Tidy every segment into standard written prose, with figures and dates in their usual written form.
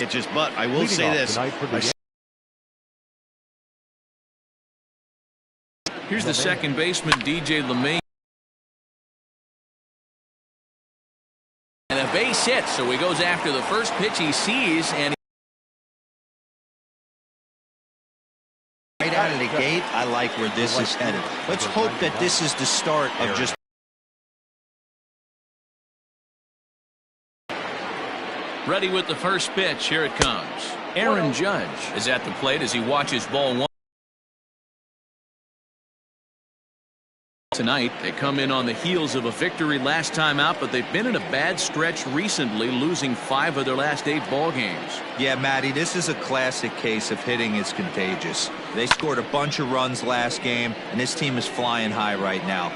pitches, but I will say this. Here's the second baseman, DJ LeMay. And a base hit, so he goes after the first pitch he sees, and right out of the gate, I like where this is headed. Let's hope that this is the start of just ready with the first pitch. Here it comes. Aaron Judge is at the plate as he watches ball one. Tonight, they come in on the heels of a victory last time out, but they've been in a bad stretch recently, losing 5 of their last 8 ball games. Yeah, Matty, this is a classic case of hitting is contagious. They scored a bunch of runs last game, and this team is flying high right now.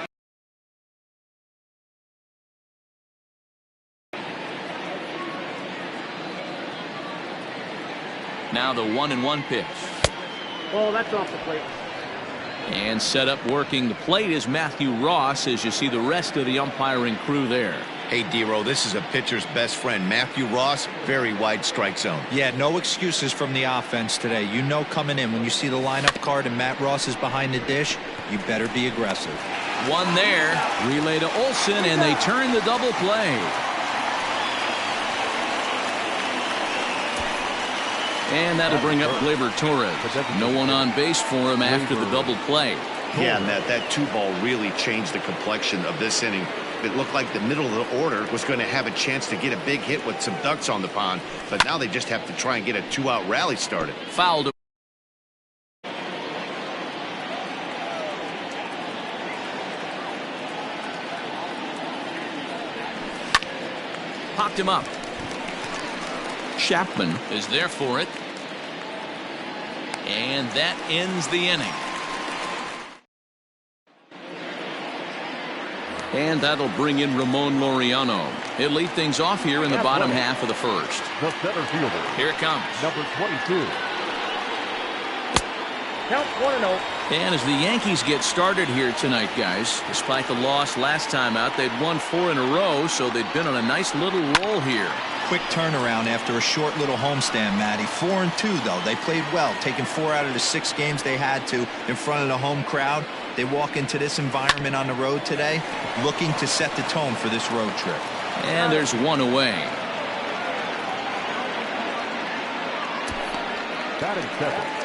Now the 1-1 pitch. Oh, that's off the plate. And set up working the plate is Matthew Ross, as you see the rest of the umpiring crew there. Hey, D-Row, this is a pitcher's best friend. Matthew Ross, very wide strike zone. Yeah, no excuses from the offense today. You know coming in when you see the lineup card and Matt Ross is behind the dish, you better be aggressive. One there. Relay to Olson, and they turn the double play. And that'll bring up Gleyber Torres. No one on base for him after the double play. Yeah, and that 2-ball really changed the complexion of this inning. It looked like the middle of the order was going to have a chance to get a big hit with some ducks on the pond, but now they just have to try and get a 2-out rally started. Fouled. Popped him up. Chapman is there for it. And that ends the inning. And that'll bring in Ramon Laureano. He'll lead things off here in the bottom half of the first. The center fielder. Here it comes. Number 22. Count 1-0. And as the Yankees get started here tonight, guys, despite the loss last time out, they'd won 4 in a row, so they'd been on a nice little roll here. Quick turnaround after a short little homestand, Matty. 4-2, though. They played well, taking 4 out of the 6 games they had to in front of the home crowd. They walk into this environment on the road today looking to set the tone for this road trip. And there's one away. Batting second.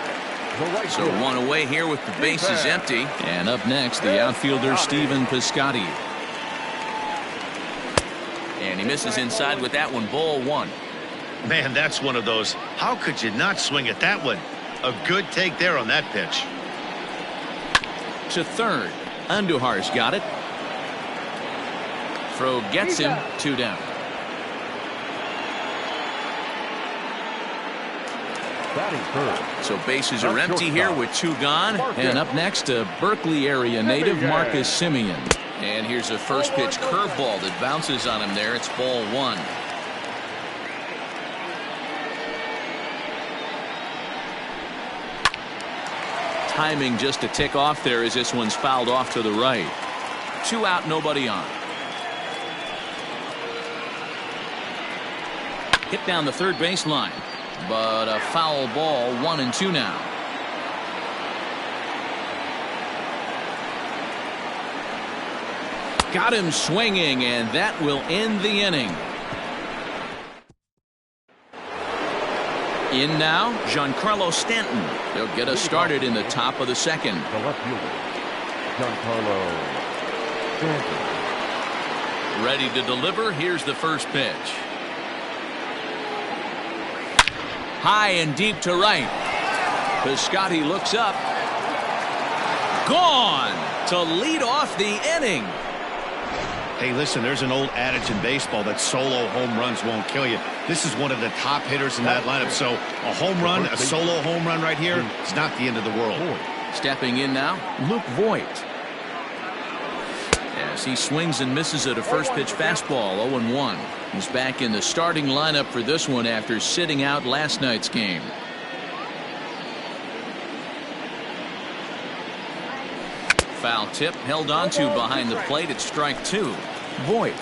So one away here with the bases empty. And up next, the outfielder Stephen Piscotty. And he misses inside with that one. Ball 1. Man, that's one of those. How could you not swing at that one? A good take there on that pitch. To third. Andujar's got it. Throw gets him. 2 down. So bases are empty here with 2 gone. And up next, a Berkeley area native, Marcus Semien. And here's a first pitch curveball that bounces on him there. It's ball 1. Timing just a tick off there as this one's fouled off to the right. 2 out, nobody on. Hit down the third baseline. But a foul ball. 1-2 now. Got him swinging, and that will end the inning. In now, Giancarlo Stanton. They'll get us started in the top of the second. The left fielder, Giancarlo Stanton. Ready to deliver. Here's the first pitch. High and deep to right. Piscotty looks up. Gone to lead off the inning. Hey, listen, there's an old adage in baseball that solo home runs won't kill you. This is one of the top hitters in that lineup. So a home run, a solo home run right here, it's not the end of the world. Stepping in now, Luke Voit. As he swings and misses at a first pitch fastball. 0-1. He's back in the starting lineup for this one after sitting out last night's game. Foul tip held on to behind the plate at strike 2. Voit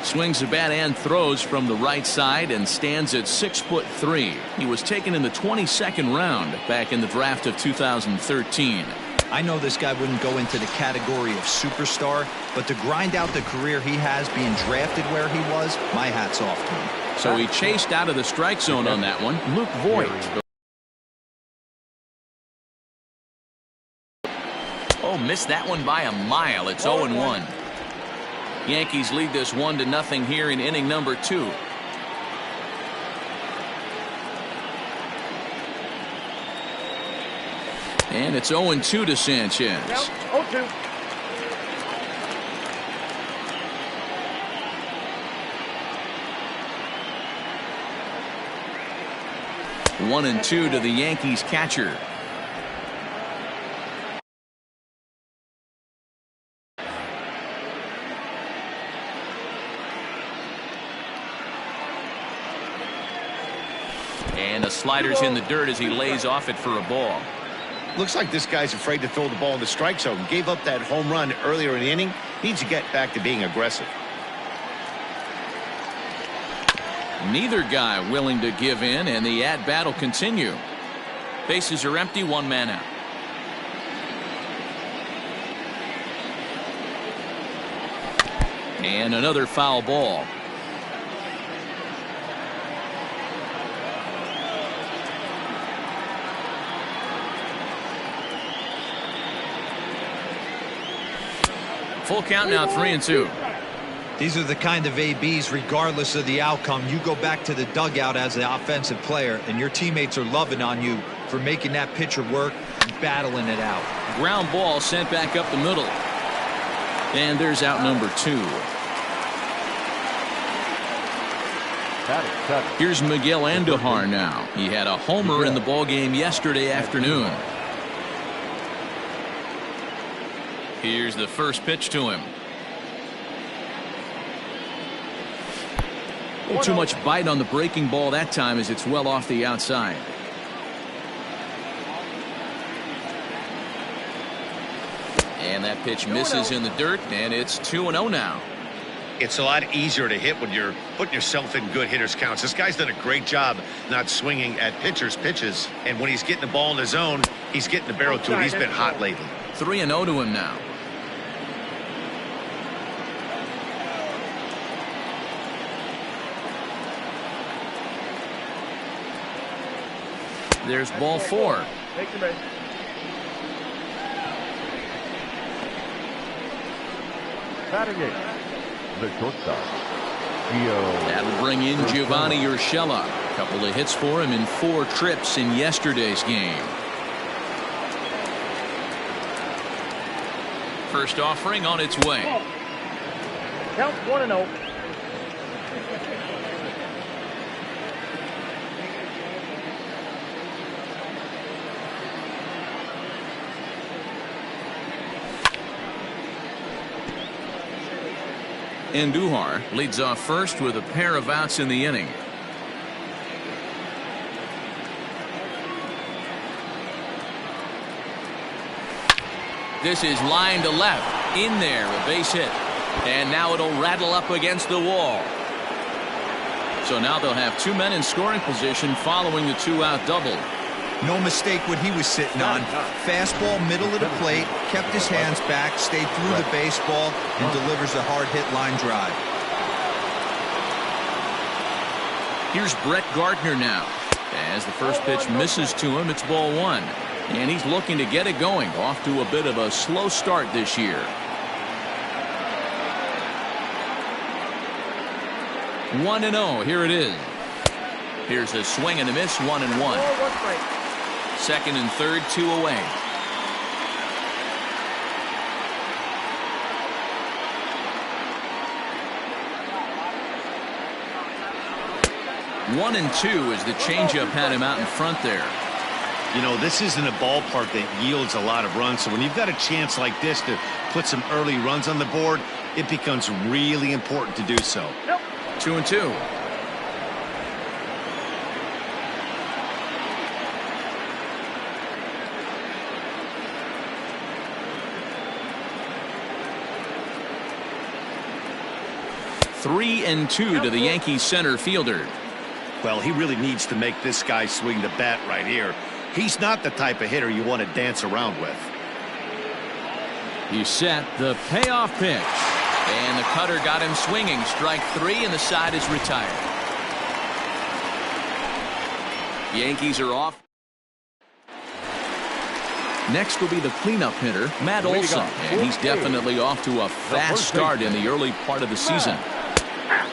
Swings the bat and throws from the right side and stands at 6'3". He was taken in the 22nd round back in the draft of 2013. I know this guy wouldn't go into the category of superstar, but to grind out the career he has being drafted where he was, my hat's off to him. So he chased out of the strike zone on that one. Luke Voigt. Oh, missed that one by a mile. It's 0-1. Yankees lead this 1-0 here in inning number 2. And it's 0-2 to Sanchez. 0-2. 1-2 to the Yankees catcher. And the slider's in the dirt as he lays off it for a ball. Looks like this guy's afraid to throw the ball in the strike zone. Gave up that home run earlier in the inning. Needs to get back to being aggressive. Neither guy willing to give in, and the at-bat will continue. Bases are empty, one man out. And another foul ball. Full count now, 3-2. These are the kind of ABs, regardless of the outcome, you go back to the dugout as the offensive player, and your teammates are loving on you for making that pitcher work and battling it out. Ground ball sent back up the middle. And there's out number 2. Here's Miguel Andujar now. He had a homer in the ballgame yesterday afternoon. Here's the first pitch to him. A little too much bite on the breaking ball that time as it's well off the outside. And that pitch misses in the dirt, and it's 2-0 now. It's a lot easier to hit when you're putting yourself in good hitters counts. This guy's done a great job not swinging at pitchers' pitches. And when he's getting the ball in the zone, he's getting the barrel to it. He's been hot lately. 3-0 to him now. There's ball 4. Take the base. Batting eight, the shortstop, Gio. That'll bring in Giovanni Urshela. A couple of hits for him in 4 trips in yesterday's game. First offering on its way. Count 1-0. Andujar leads off first with a pair of outs in the inning. This is line to left. In there, a base hit. And now it'll rattle up against the wall. So now they'll have 2 men in scoring position following the 2-out double. No mistake what he was sitting on. Fastball, middle of the plate, kept his hands back, stayed through the baseball, and delivers a hard-hit line drive. Here's Brett Gardner now. As the first pitch misses to him, it's ball 1. And he's looking to get it going. Off to a bit of a slow start this year. 1-0. Here it is. Here's a swing and a miss. 1-1. Second and third, 2 away. One and 2 as the changeup had him out in front there. You know, this isn't a ballpark that yields a lot of runs. So when you've got a chance like this to put some early runs on the board, it becomes really important to do so. 2-2. 3-2 to the Yankees center fielder. Well, he really needs to make this guy swing the bat right here. He's not the type of hitter you want to dance around with. He's set the payoff pitch. And the cutter got him swinging. Strike 3, and the side is retired. Yankees are off. Next will be the cleanup hitter, Matt Olson. And he's definitely off to a fast start in the early part of the season.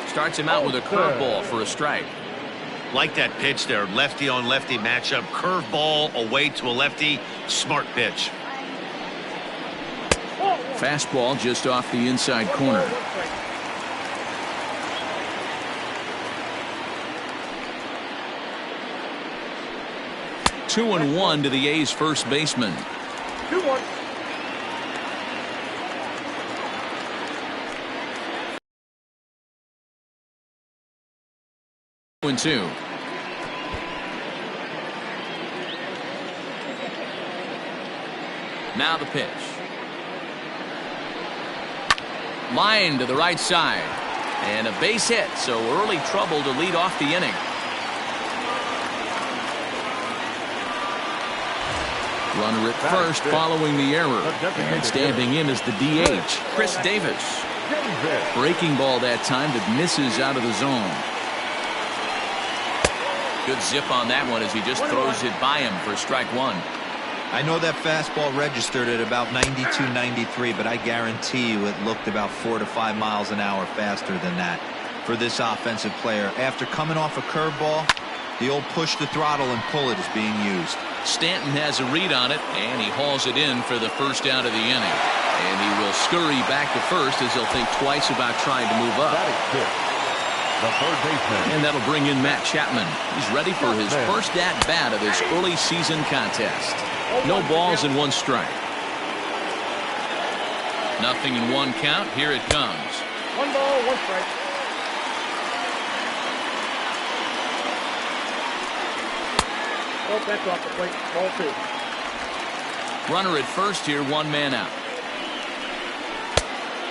Starts him out with a curveball for a strike. Like that pitch there, lefty on lefty matchup, curveball away to a lefty, smart pitch. Fastball just off the inside corner. Two and one to the A's first baseman. 2-1. And 2. Now the pitch. Line to the right side. And a base hit, so early trouble to lead off the inning. Runner at first following the error. And standing in is the DH, Chris Davis. Breaking ball that time that misses out of the zone. Good zip on that one as he just throws it by him for strike 1. I know that fastball registered at about 92, 93, but I guarantee you it looked about 4 to 5 miles an hour faster than that for this offensive player. After coming off a curveball, the old push the throttle and pull it is being used. Stanton has a read on it, and he hauls it in for the first out of the inning. And he will scurry back to first as he'll think twice about trying to move up. The third baseman. And that'll bring in Matt Chapman. He's ready for his first at-bat of this early season contest. No balls and 1 strike. Nothing in 1 count. Here it comes. 1 ball, 1 strike. Oh, that's off the plate. Ball 2. Runner at first here, 1 man out.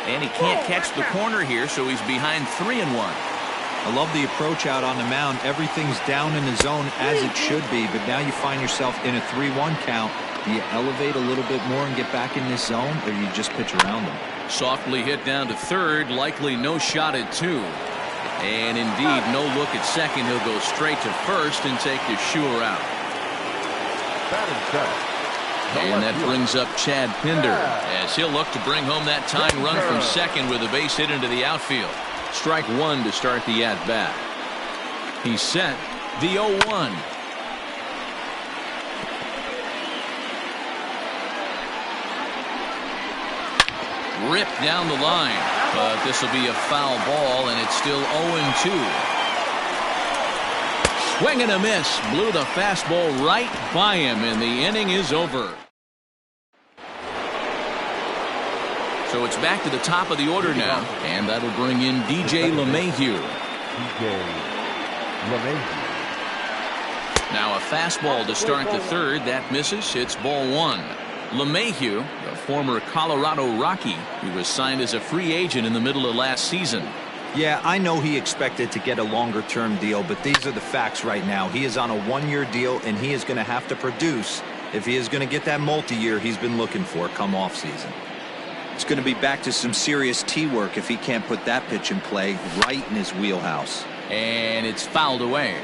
And he can't catch the corner here, so he's behind 3-1. I love the approach out on the mound. Everything's down in the zone as it should be, but now you find yourself in a 3-1 count. Do you elevate a little bit more and get back in this zone, or you just pitch around them? Softly hit down to third, likely no shot at 2. And indeed, no look at second. He'll go straight to first and take the sure out. And that brings up Chad Pinder as he'll look to bring home that tying run from second with a base hit into the outfield. Strike 1 to start the at-bat. He's set the 0-1. Ripped down the line, but this will be a foul ball, and it's still 0-2. Swing and a miss. Blew the fastball right by him, and the inning is over. So it's back to the top of the order now, and that'll bring in DJ LeMahieu. Now a fastball to start the third. That misses. It's ball 1. LeMahieu, the former Colorado Rocky, he was signed as a free agent in the middle of last season. Yeah, I know he expected to get a longer-term deal, but these are the facts right now. He is on a 1-year deal, and he is going to have to produce if he is going to get that multi-year he's been looking for come off-season. It's going to be back to some serious tee work if he can't put that pitch in play right in his wheelhouse. And it's fouled away.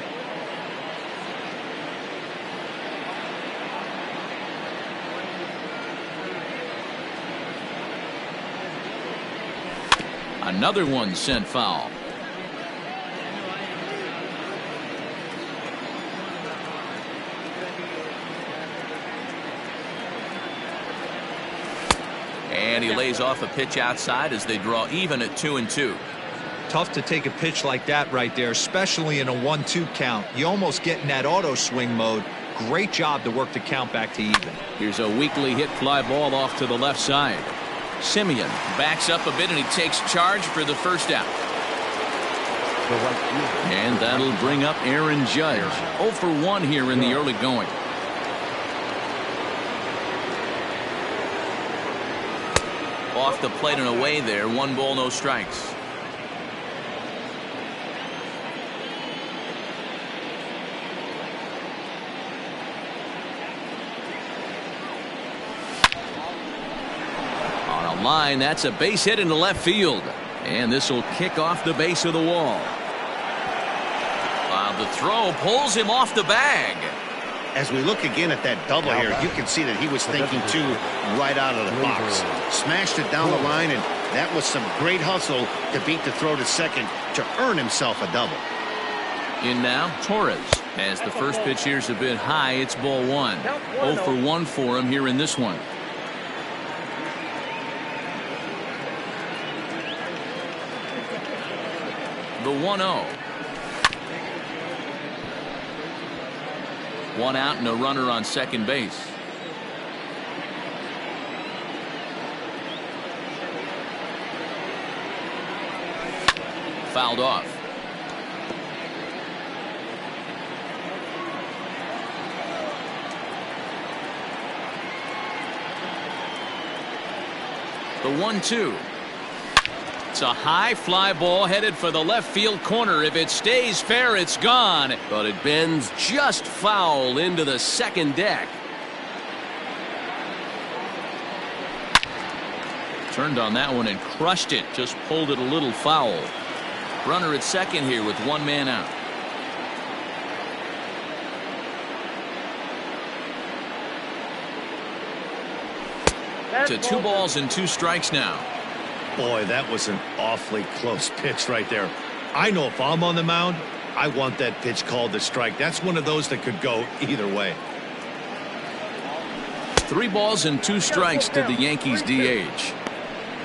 Another one sent foul. And he lays off a pitch outside as they draw even at 2-2. Tough to take a pitch like that right there, especially in a 1-2 count. You almost get in that auto swing mode. Great job to work the count back to even. Here's a weakly hit fly ball off to the left side. Semien backs up a bit, and he takes charge for the first out. And that'll bring up Aaron Judge. 0 for 1 here in the early going. Off the plate and away there. 1 ball, no strikes. line. That's a base hit into left field. And this will kick off the base of the wall. The throw pulls him off the bag. As we look again at that double here, you can see that he was thinking too right out of the box. Smashed it down the line, and that was some great hustle to beat the throw to second to earn himself a double. In now, Torres. As the first pitch here's a bit high, it's ball one. 0 for 1 for him here in this one. The 1-0. 1 out and a runner on second base. Fouled off. The 1-2. It's a high fly ball headed for the left field corner. If it stays fair, it's gone. But it bends just foul into the second deck. Turned on that one and crushed it. Just pulled it a little foul. Runner at second here with 1 man out. To 2 balls and 2 strikes now. Boy, that was an awfully close pitch right there. I know if I'm on the mound, I want that pitch called a strike. That's one of those that could go either way. 3 balls and 2 strikes to the Yankees DH.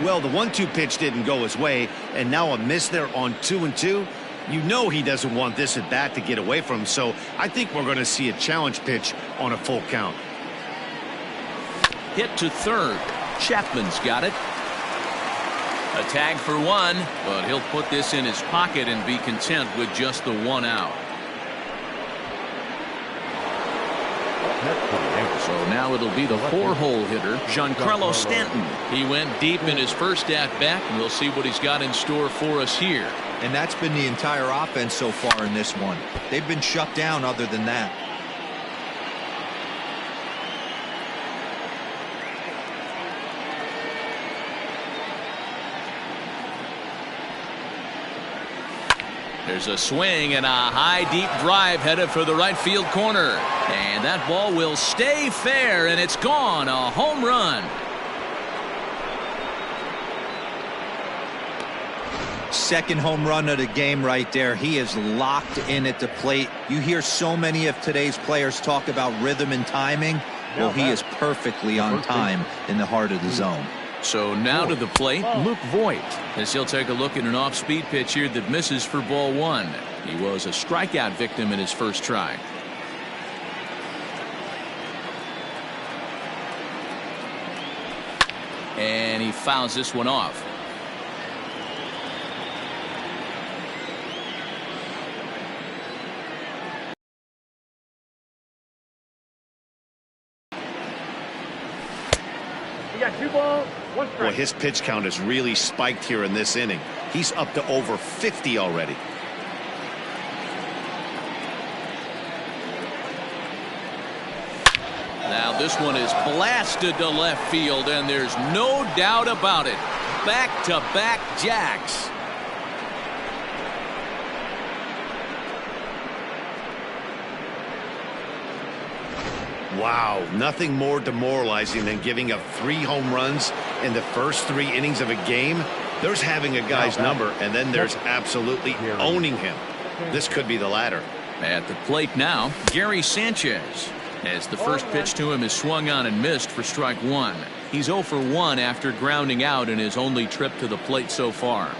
Well, the 1-2 pitch didn't go his way, and now a miss there on 2-2. You know he doesn't want this at bat to get away from him, so I think we're going to see a challenge pitch on a full count. Hit to third. Chapman's got it. A tag for 1, but he'll put this in his pocket and be content with just the 1 out. So now it'll be the 4-hole hitter, Giancarlo Stanton. He went deep in his first at-bat, and we'll see what he's got in store for us here. And that's been the entire offense so far in this one. They've been shut down other than that. There's a swing and a high deep drive headed for the right field corner. And that ball will stay fair, and it's gone. A home run. Second home run of the game right there. He is locked in at the plate. You hear so many of today's players talk about rhythm and timing. Well, he is perfectly on time in the heart of the zone. So now to the plate, Luke Voit, as he'll take a look at an off-speed pitch here that misses for ball 1. He was a strikeout victim in his first try. And he fouls this one off. You got 2 balls, 1 strike. Boy, his pitch count has really spiked here in this inning. He's up to over 50 already. Now this one is blasted to left field, and there's no doubt about it. Back-to-back jacks. Wow, nothing more demoralizing than giving up 3 home runs in the first 3 innings of a game. There's having a guy's number, and then there's absolutely owning him. This could be the latter. At the plate now, Gary Sanchez. As the first pitch to him is swung on and missed for strike 1. He's 0 for 1 after grounding out in his only trip to the plate so far.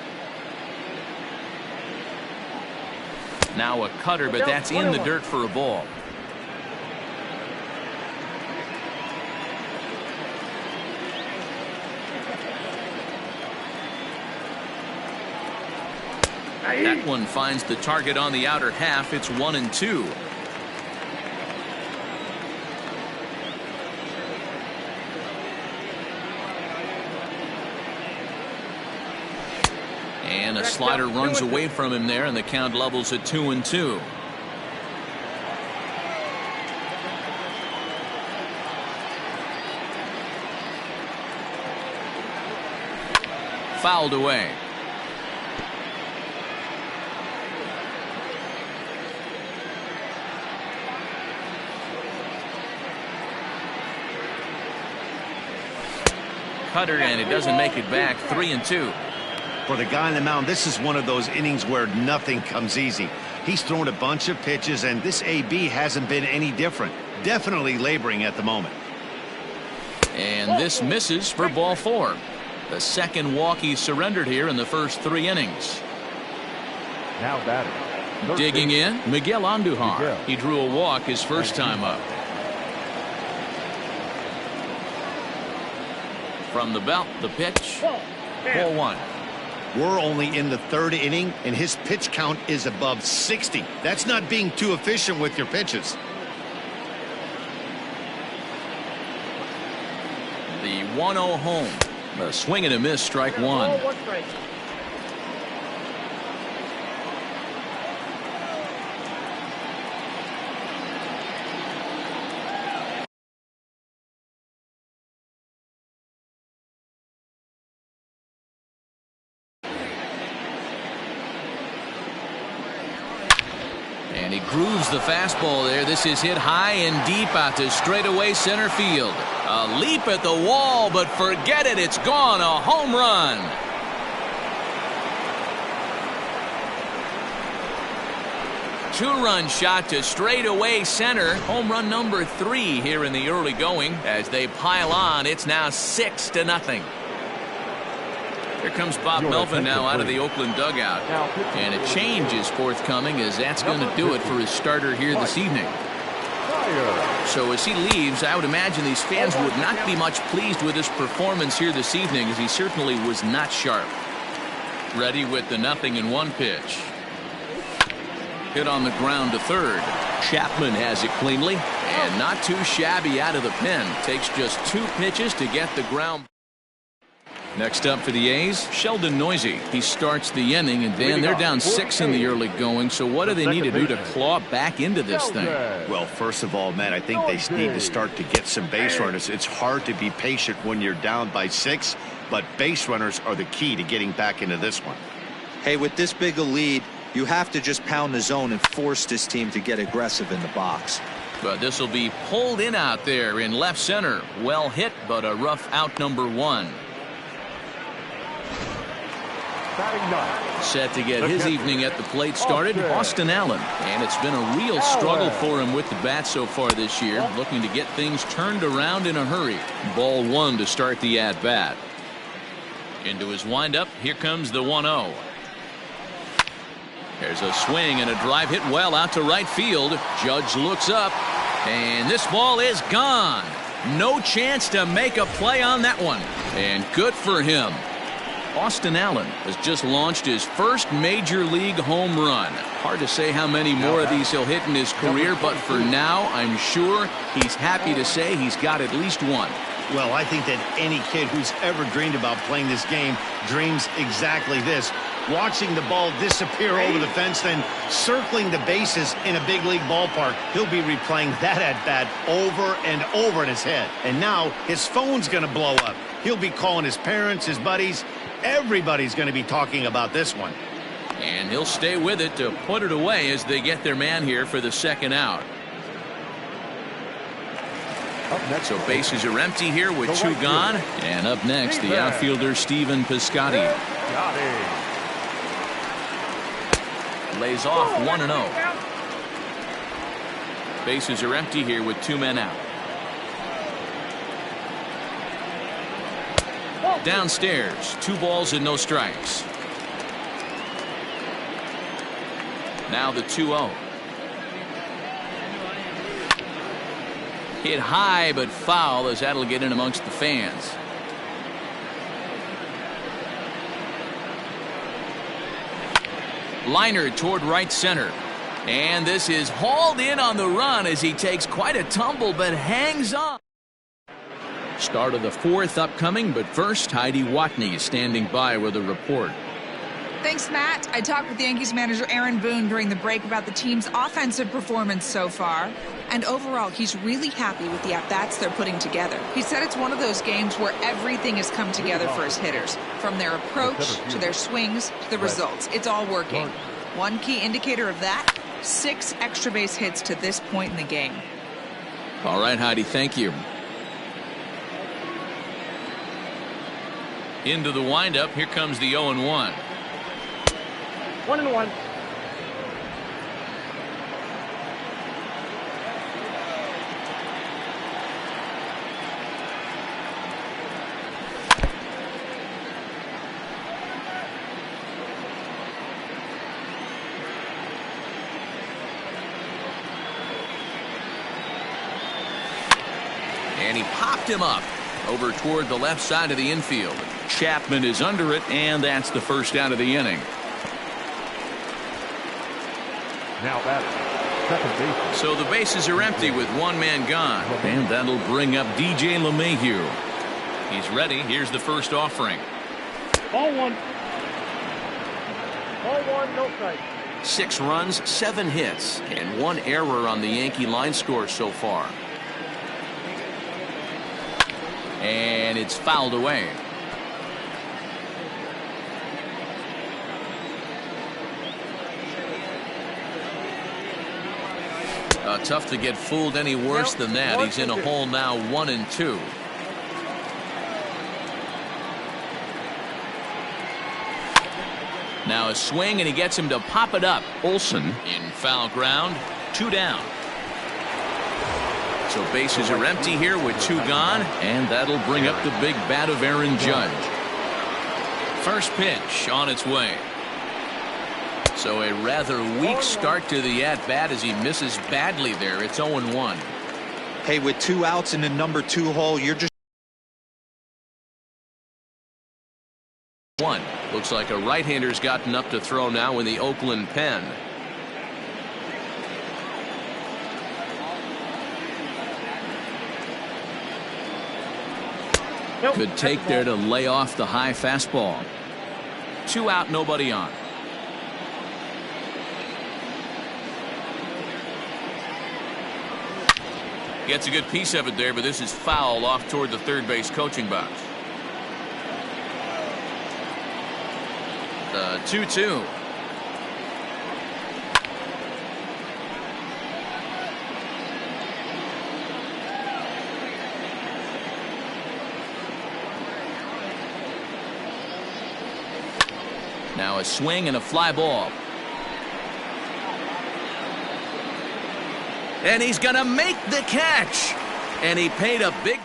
Now a cutter, but that's in the dirt for a ball. That one finds the target on the outer half. It's 1-2. And a slider runs away from him there, and the count levels at 2-2. fouled away. Cutter, and it doesn't make it back. 3-2. For the guy on the mound, this is one of those innings where nothing comes easy. He's thrown a bunch of pitches, and this AB hasn't been any different. Definitely laboring at the moment. And this misses for ball 4. The second walk he surrendered here in the first 3 innings. Now batting. Digging in, Miguel Andujar. He drew a walk his first time up. From the belt, the pitch. Ball 1. We're only in the 3rd inning, and his pitch count is above 60. That's not being too efficient with your pitches. The 1-0 home. A swing and a miss, strike 1. And he grooves the fastball there. This is hit high and deep out to straightaway center field. A leap at the wall, but forget it. It's gone. A home run. Two-run shot to straightaway center. Home run number 3 here in the early going. As they pile on, it's now 6-0. Here comes Bob Melvin now out of the Oakland dugout. And a change is forthcoming, as that's going to do it for his starter here this evening. So as he leaves, I would imagine these fans would not be much pleased with his performance here this evening, as he certainly was not sharp. Ready with the 0-1 pitch. Hit on the ground to third. Chapman has it cleanly, and not too shabby out of the pen. Takes just 2 pitches to get the ground. Next up for the A's, Sheldon Noisy. He starts the inning, and Dan, they're down 6 in the early going, so what do they need to do to claw back into this thing? Well, first of all, Matt, I think they need to start to get some base runners. It's hard to be patient when you're down by 6, but base runners are the key to getting back into this one. Hey, with this big a lead, you have to just pound the zone and force this team to get aggressive in the box. But this will be pulled in out there in left center. Well hit, but a rough out number 1. Set to get his evening at the plate started, Austin Allen. And it's been a real struggle for him with the bat so far this year, looking to get things turned around in a hurry. Ball 1 to start the at-bat. Into his windup, here comes the 1-0. There's a swing and a drive hit well out to right field. Judge looks up, and this ball is gone. No chance to make a play on that one, and good for him. Austin Allen has just launched his first major league home run. Hard to say how many more of these he'll hit in his career, but for now, I'm sure he's happy to say he's got at least one. Well, I think that any kid who's ever dreamed about playing this game dreams exactly this. Watching the ball disappear over the fence, then circling the bases in a big league ballpark. He'll be replaying that at-bat over and over in his head. And now his phone's going to blow up. He'll be calling his parents, his buddies. Everybody's going to be talking about this one. And he'll stay with it to put it away as they get their man here for the second out. So bases are empty here with 2 gone. And up next, the outfielder Stephen Piscotty. Lays off 1-0. Bases are empty here with 2 men out. Downstairs, 2 balls and no strikes. Now the 2-0. Hit high but foul, as that'll get in amongst the fans. Liner toward right center. And this is hauled in on the run as he takes quite a tumble but hangs on. Start of the 4th upcoming, but first, Heidi Watney standing by with a report. Thanks, Matt. I talked with Yankees manager Aaron Boone during the break about the team's offensive performance so far. And overall, he's really happy with the at-bats they're putting together. He said it's one of those games where everything has come together for his hitters. From their approach to their swings to the results. It's all working. One key indicator of that, 6 extra base hits to this point in the game. All right, Heidi, thank you. Into the windup, here comes the 0-1. 1-1. And he popped him up over toward the left side of the infield. Chapman is under it, and that's the first out of the inning. Now batting, second baseman. So the bases are empty with one man gone. And that'll bring up DJ LeMahieu. He's ready. Here's the first offering. Ball 1. Ball 1, no strike. 6 runs, 7 hits, and 1 error on the Yankee line score so far. And it's fouled away. Tough to get fooled any worse than that. He's in a hole now, 1-2. Now a swing, and he gets him to pop it up. Olson in foul ground, 2 down. So bases are empty here with 2 gone, and that'll bring up the big bat of Aaron Judge. First pitch on its way. So a rather weak start to the at-bat as he misses badly there. It's 0-1. Hey, with 2 outs in the number 2 hole, you're just... Looks like a right-hander's gotten up to throw now in the Oakland pen. Good take there to lay off the high fastball. 2 out, nobody on. Gets a good piece of it there, but this is foul off toward the third base coaching box. 2-2. Now a swing and a fly ball. And he's going to make the catch. And he paid a big...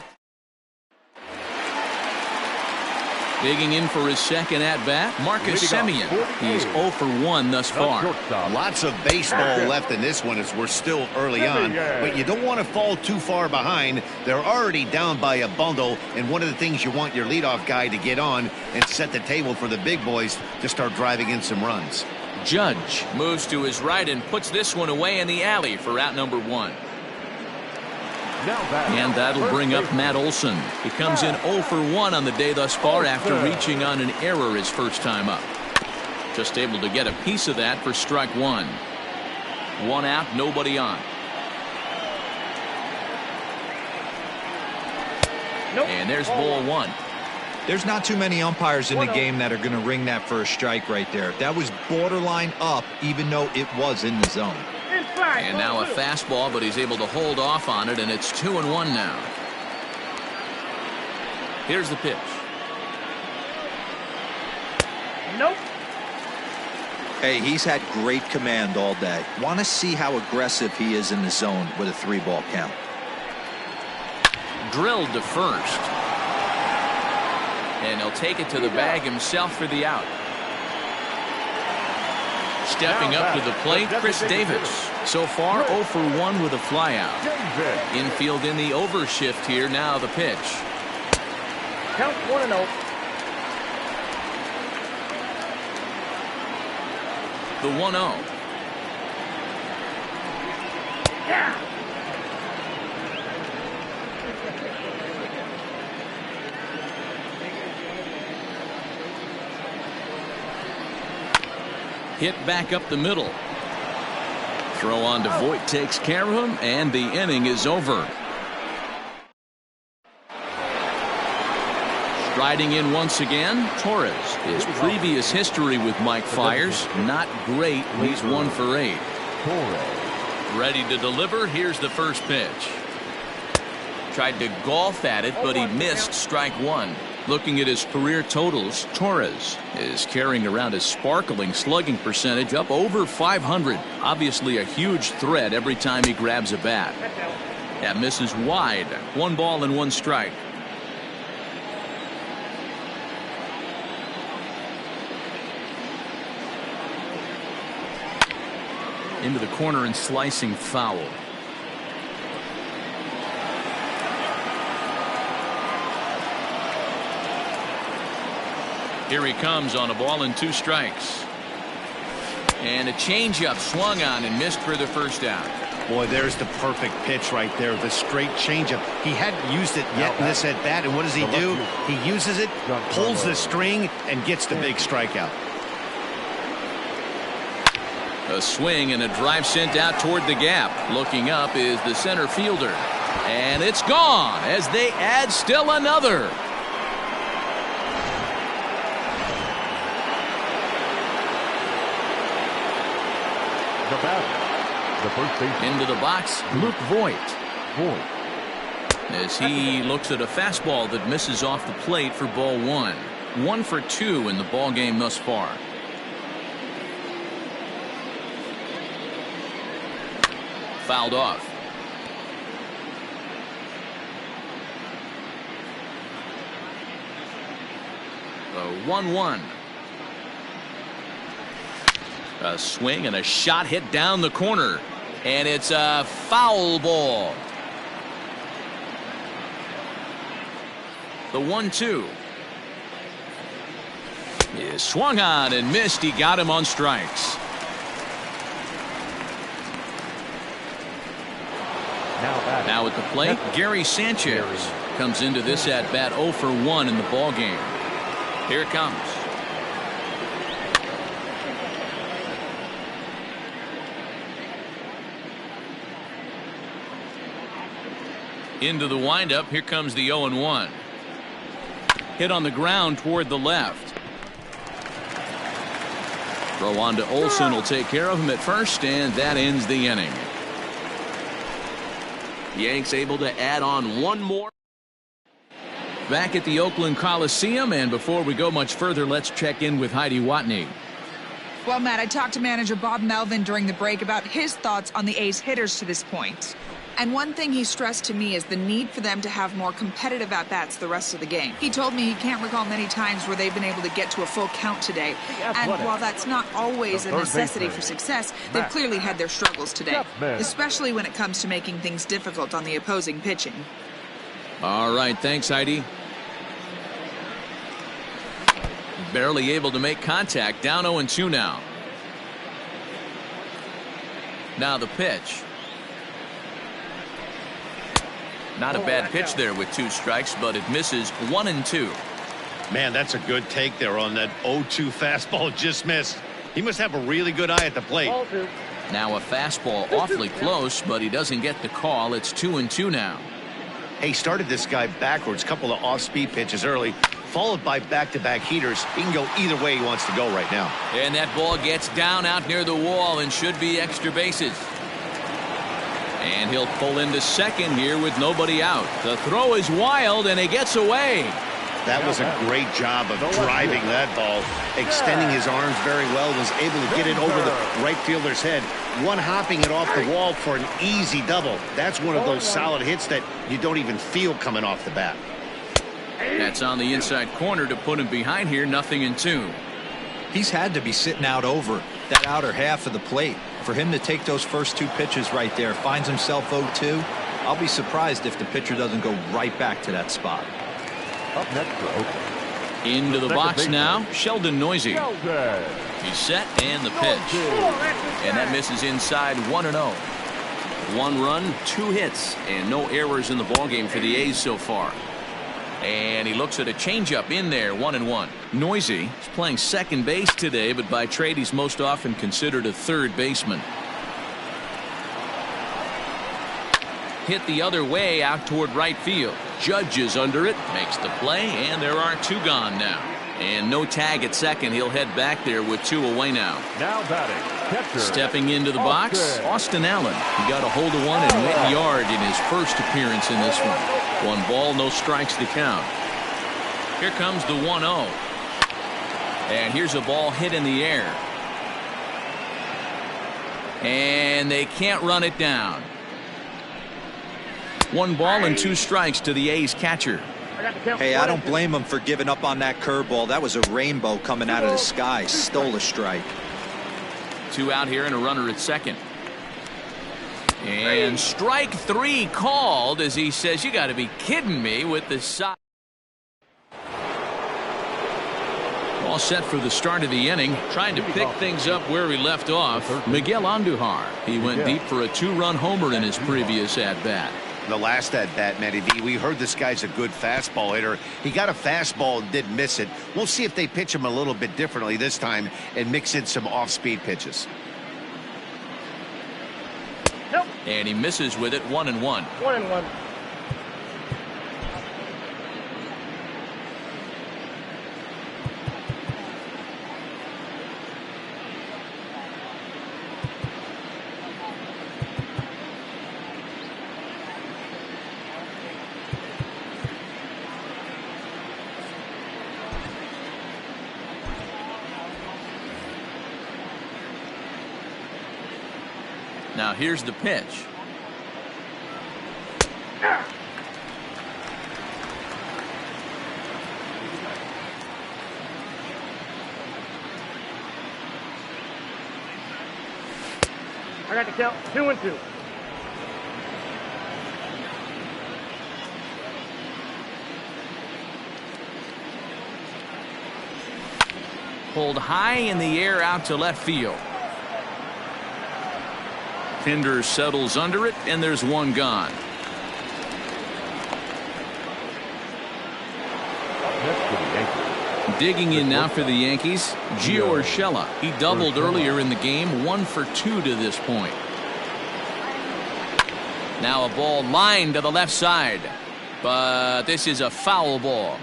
Digging in for his second at-bat, Marcus Semien. He's 0 for 1 thus far. Lots of baseball left in this one as we're still early on. But you don't want to fall too far behind. They're already down by a bundle. And one of the things you want your leadoff guy to get on and set the table for the big boys to start driving in some runs. Judge moves to his right and puts this one away in the alley for out number 1. And that'll bring up Matt Olson. He comes in 0 for 1 on the day thus far after reaching on an error his first time up. Just able to get a piece of that for strike 1. 1 out, nobody on. And there's ball 1. There's not too many umpires in the game that are going to ring that first strike right there. That was borderline up, even though it was in the zone. And now a fastball, but he's able to hold off on it, and it's 2-1 now. Here's the pitch. Nope. Hey, he's had great command all day. Want to see how aggressive he is in the zone with a 3-ball count. Drilled to first. And he'll take it to the bag himself for the out. Stepping up to the plate, Chris Davis. So far, 0 for 1 with a flyout. Infield in the overshift here. Now the pitch. Count 1-0. The 1-0. Yeah. Hit back up the middle. Throw on to Voit takes care of him, and the inning is over. Striding in once again, Torres. His previous history with Mike Fiers, not great. He's 1 for 8. Ready to deliver. Here's the first pitch. Tried to golf at it, but he missed strike 1. Looking at his career totals, Torres is carrying around a sparkling slugging percentage up over 500. Obviously a huge threat every time he grabs a bat. That misses wide. 1 ball and 1 strike. Into the corner and slicing foul. Here he comes on a ball and 2 strikes. And a changeup swung on and missed for the first out. Boy, there's the perfect pitch right there. The straight changeup. He hadn't used it yet in this at bat, and what does he do? He uses it, pulls the string, and gets the big strikeout. A swing and a drive sent out toward the gap. Looking up is the center fielder. And it's gone as they add still another. The batter, the first baseman. Into the box, Luke Voit. As he looks at a fastball that misses off the plate for ball 1. 1 for 2 in the ball game thus far. Fouled off. The 1-1. A swing and a shot hit down the corner. And it's a foul ball. The 1-2. Is swung on and missed. He got him on strikes. Now at the plate, Gary Sanchez comes into this at bat 0 for 1 in the ball game. Here it comes. Into the windup. Here comes the 0-1. Hit on the ground toward the left. Throw on to Olson will take care of him at first, and that ends the inning. Yanks able to add on 1 more. Back at the Oakland Coliseum, and before we go much further, let's check in with Heidi Watney. Well, Matt, I talked to manager Bob Melvin during the break about his thoughts on the A's hitters to this point. And one thing he stressed to me is the need for them to have more competitive at-bats the rest of the game. He told me he can't recall many times where they've been able to get to a full count today. And while that's not always a necessity for success, they've clearly had their struggles today, especially when it comes to making things difficult on the opposing pitching. All right, thanks, Heidi. Barely able to make contact. Down 0-2 now. Now the pitch. Not a bad pitch there with 2 strikes, but it misses 1-2. Man, that's a good take there on that 0-2 fastball just missed. He must have a really good eye at the plate. Now a fastball awfully close, but he doesn't get the call. It's 2-2 now. Hey, started this guy backwards, couple of off-speed pitches early, followed by back-to-back heaters. He can go either way he wants to go right now. And that ball gets down out near the wall and should be extra bases. And he'll pull into second here with nobody out. The throw is wild, and he gets away. That was a great job of driving that ball, extending his arms very well, was able to get it over the right fielder's head, one-hopping it off the wall for an easy double. That's one of those solid hits that you don't even feel coming off the bat. That's on the inside corner to put him behind here, 0-2. He's had to be sitting out over that outer half of the plate. For him to take those first 2 pitches right there, finds himself 0-2. I'll be surprised if the pitcher doesn't go right back to that spot. Up next for Oakland. Into the box now, Sheldon Noisy. He's set and the pitch. And that misses inside 1-0. 1 run, 2 hits, and no errors in the ballgame for the A's so far. And he looks at a changeup in there, 1-1. Noisy is playing second base today, but by trade he's most often considered a third baseman. Hit the other way out toward right field. Judge is under it, makes the play, and there are 2 gone now. And no tag at second. He'll head back there with 2 away now. Now batting, catcher. Stepping into the box, Austin Allen. He got a hold of one and went yard in his first appearance in this one. 1 ball, no strikes to count. Here comes the 1-0. And here's a ball hit in the air. And they can't run it down. 1 ball and 2 strikes to the A's catcher. Hey, I don't blame him for giving up on that curveball. That was a rainbow coming out of the sky. Stole a strike. 2 out here and a runner at second. And strike 3 called as he says, you got to be kidding me with the side. All set for the start of the inning. Trying to pick things up where he left off. Miguel Andujar. He went deep for a 2-run homer in his previous at-bat. The last at-bat, Matty V, we heard this guy's a good fastball hitter. He got a fastball and didn't miss it. We'll see if they pitch him a little bit differently this time and mix in some off-speed pitches. Nope. And he misses with it, 1-1. 1-1. Now here's the pitch. I got the count. 2-2. Pulled high in the air out to left field. Pinder settles under it, and there's 1 gone. Digging in now for the Yankees, Gio Urshela. He doubled earlier in the game, 1 for 2 to this point. Now a ball lined to the left side, but this is a foul ball.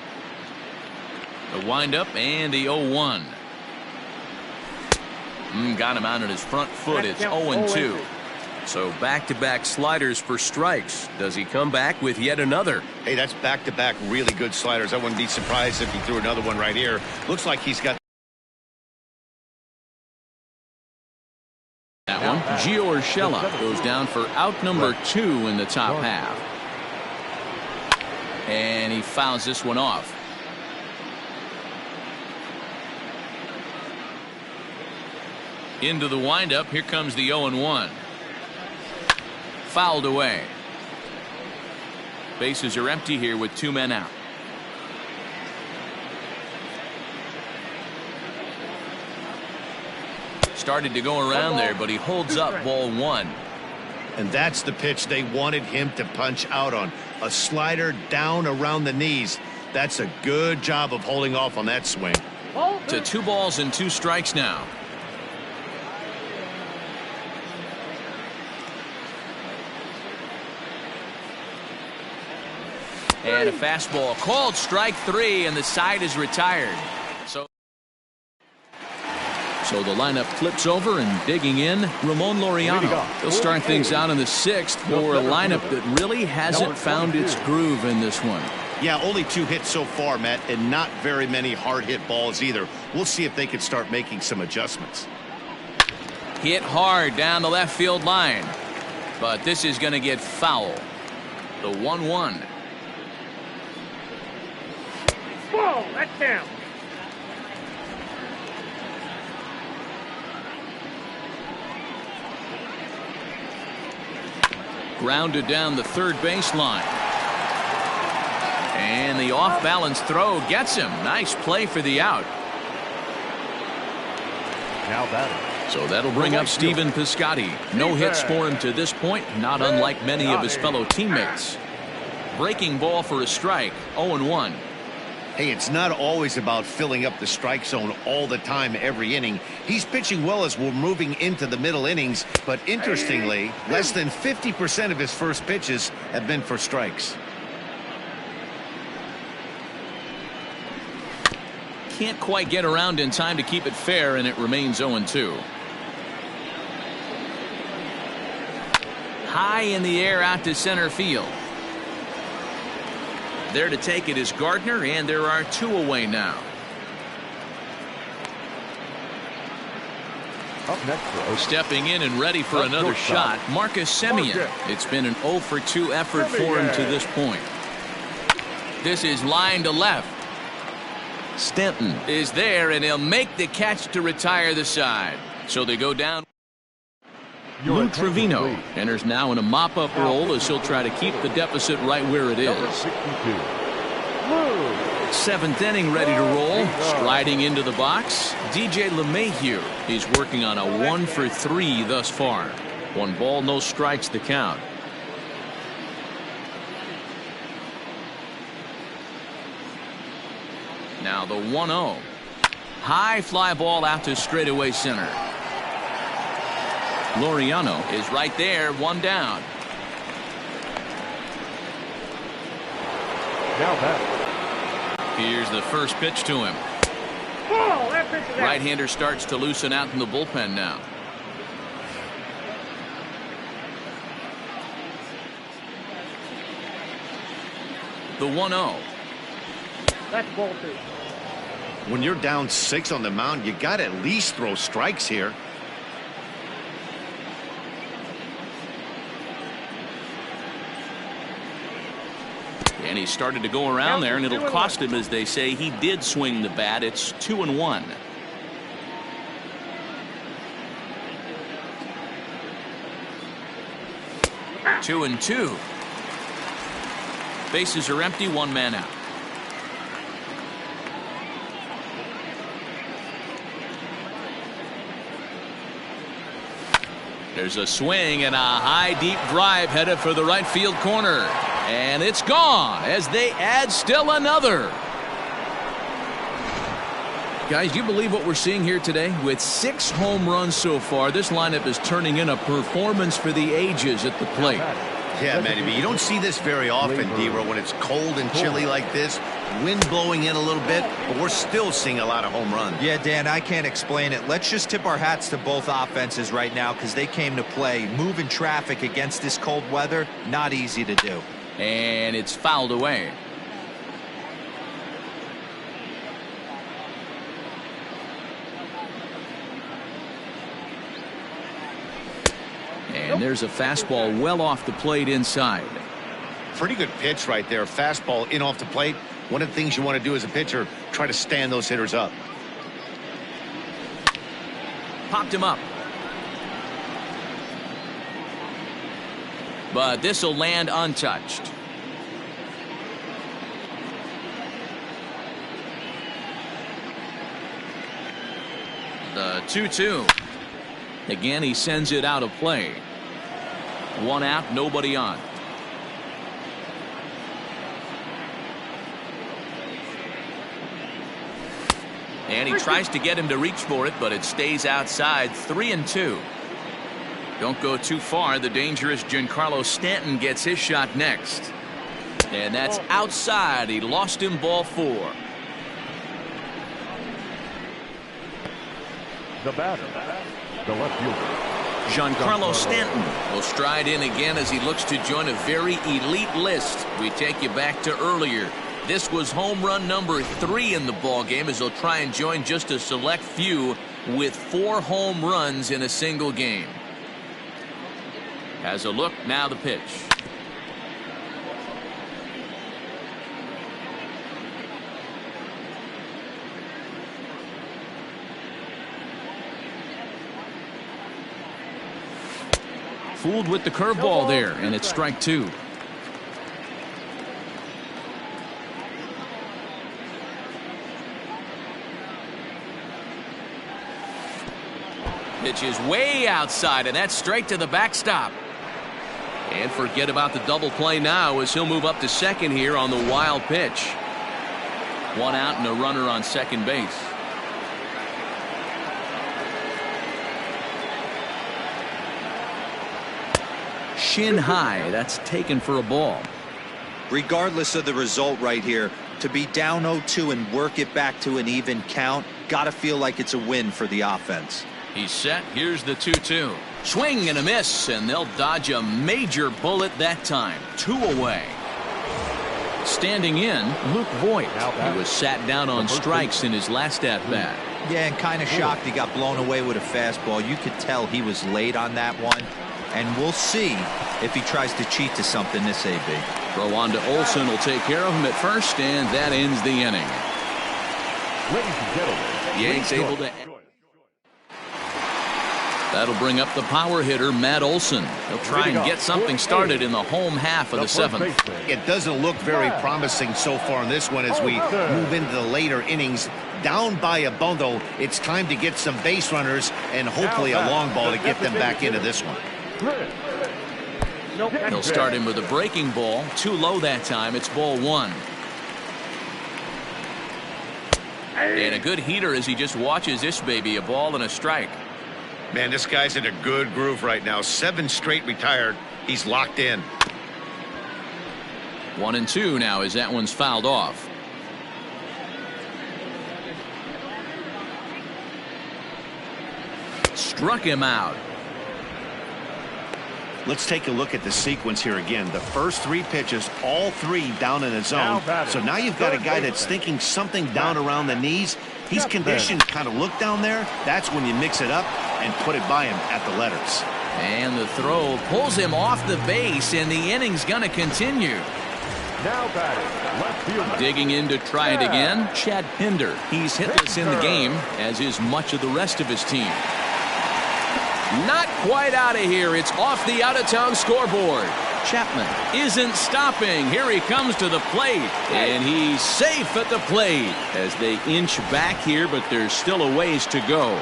The windup and the 0-1. Got him out on his front foot. It's 0-2. So back-to-back sliders for strikes. Does he come back with yet another? Hey, that's back-to-back really good sliders. I wouldn't be surprised if he threw another one right here. Looks like he's got that one. Gio Urshela goes down for out number 2 in the top half. And he fouls this one off. Into the windup. Here comes the 0-1. Fouled away. Bases are empty here with 2 men out. Started to go around there, but he holds up, ball 1. And that's the pitch they wanted him to punch out on. A slider down around the knees. That's a good job of holding off on that swing. To 2 balls and 2 strikes now. And a fastball called strike 3, and the side is retired. So the lineup flips over, and digging in, Ramon Laureano. He'll start things out in the 6th for a lineup that really hasn't found its groove in this one. Yeah, only 2 hits so far, Matt, and not very many hard hit balls either. We'll see if they can start making some adjustments. Hit hard down the left field line, but this is going to get foul. The 1-1. Whoa, that's down. Grounded down the third baseline. And the off-balance throw gets him. Nice play for the out. Now batting. So that'll bring up Stephen Piscotty. No hits for him to this point, not unlike many of his fellow teammates. breaking ball for a strike. 0-1. Hey, it's not always about filling up the strike zone all the time every inning. He's pitching well as we're moving into the middle innings, but interestingly, less than 50% of his first pitches have been for strikes. Can't quite get around in time to keep it fair, and it remains 0-2. High in the air out to center field. There to take it is Gardner, and there are 2 away now. Up next, stepping in and ready for another shot, Marcus Semien. It's been an 0-for-2 effort for him to this point. This is line to left. Stanton is there, and he'll make the catch to retire the side. So they go down. Lou Trevino enters now in a mop-up role as he'll try to keep the deficit right where it is. 7th inning ready to roll. Striding into the box, DJ LeMahieu. He's working on a 1-for-3 thus far. 1 ball, no strikes the count. Now the 1-0. High fly ball out to straightaway center. Laureano is right there, 1 down. Now back. Here's the first pitch to him. Ball, that pitch is out. Right-hander starts to loosen out in the bullpen now. The 1-0. That's ball 2. When you're down 6 on the mound, you got to at least throw strikes here. And he started to go around there, and it'll cost him, as they say. He did swing the bat. It's 2-1. Two and 2. Bases are empty, 1 man out. There's a swing and a high deep drive headed for the right field corner. And it's gone as they add still another. Guys, you believe what we're seeing here today? With 6 home runs so far, this lineup is turning in a performance for the ages at the plate. Yeah, Manny, but you don't see this very often, D-Row, when it's cold and chilly like this. Wind blowing in a little bit, but we're still seeing a lot of home runs. Yeah, Dan, I can't explain it. Let's just tip our hats to both offenses right now because they came to play. Moving traffic against this cold weather, not easy to do. And it's fouled away. And there's a fastball well off the plate inside. Pretty good pitch right there. Fastball in off the plate. One of the things you want to do as a pitcher, try to stand those hitters up. Popped him up. But this will land untouched. The 2-2. Again, he sends it out of play. 1 out, nobody on. And he tries to get him to reach for it, but it stays outside. 3-2. Don't go too far. The dangerous Giancarlo Stanton gets his shot next. And that's outside. He lost him, ball 4. The batter, the left fielder. Giancarlo Stanton will stride in again as he looks to join a very elite list. We take you back to earlier. This was home run number 3 in the ball game as he'll try and join just a select few with 4 home runs in a single game. Has a look, now the pitch. Fooled with the curveball there, and it's strike 2. Pitch is way outside, and that's straight to the backstop. And forget about the double play now as he'll move up to second here on the wild pitch. One out and a runner on second base. Shin high. That's taken for a ball. Regardless of the result right here, to be down 0-2 and work it back to an even count, gotta feel like it's a win for the offense. He's set. Here's the 2-2. Swing and a miss, and they'll dodge a major bullet that time. 2 away. Standing in, Luke Voigt. He was sat down on strikes in his last at-bat. Yeah, and kind of shocked he got blown away with a fastball. You could tell he was late on that one. And we'll see if he tries to cheat to something this AB. Throw on to Olson will take care of him at first, and that ends the inning. Ladies and gentlemen, Yanks able to. That'll bring up the power hitter, Matt Olson. He'll try and get something started in the home half of the 7th. It doesn't look very promising so far in this one as we move into the later innings. Down by a bundle, it's time to get some base runners and hopefully a long ball to get them back into this one. He'll start him with a breaking ball. Too low that time. It's ball 1. And a good heater as he just watches this baby. A ball and a strike. Man, this guy's in a good groove right now. 7 straight retired. He's locked in. 1-2 now as that one's fouled off. Struck him out. Let's take a look at the sequence here again. The first 3 pitches, all 3 down in the zone. So now you've got a guy that's thinking something down around the knees. He's conditioned to kind of look down there. That's when you mix it up and put it by him at the letters. And the throw pulls him off the base, and the inning's going to continue. Now batting, left fielder. Digging in to try it again, Chad Pinder. He's hitless in the game, as is much of the rest of his team. Not quite out of here. It's off the out-of-town scoreboard. Chapman isn't stopping. Here he comes to the plate, and he's safe at the plate as they inch back here, but there's still a ways to go.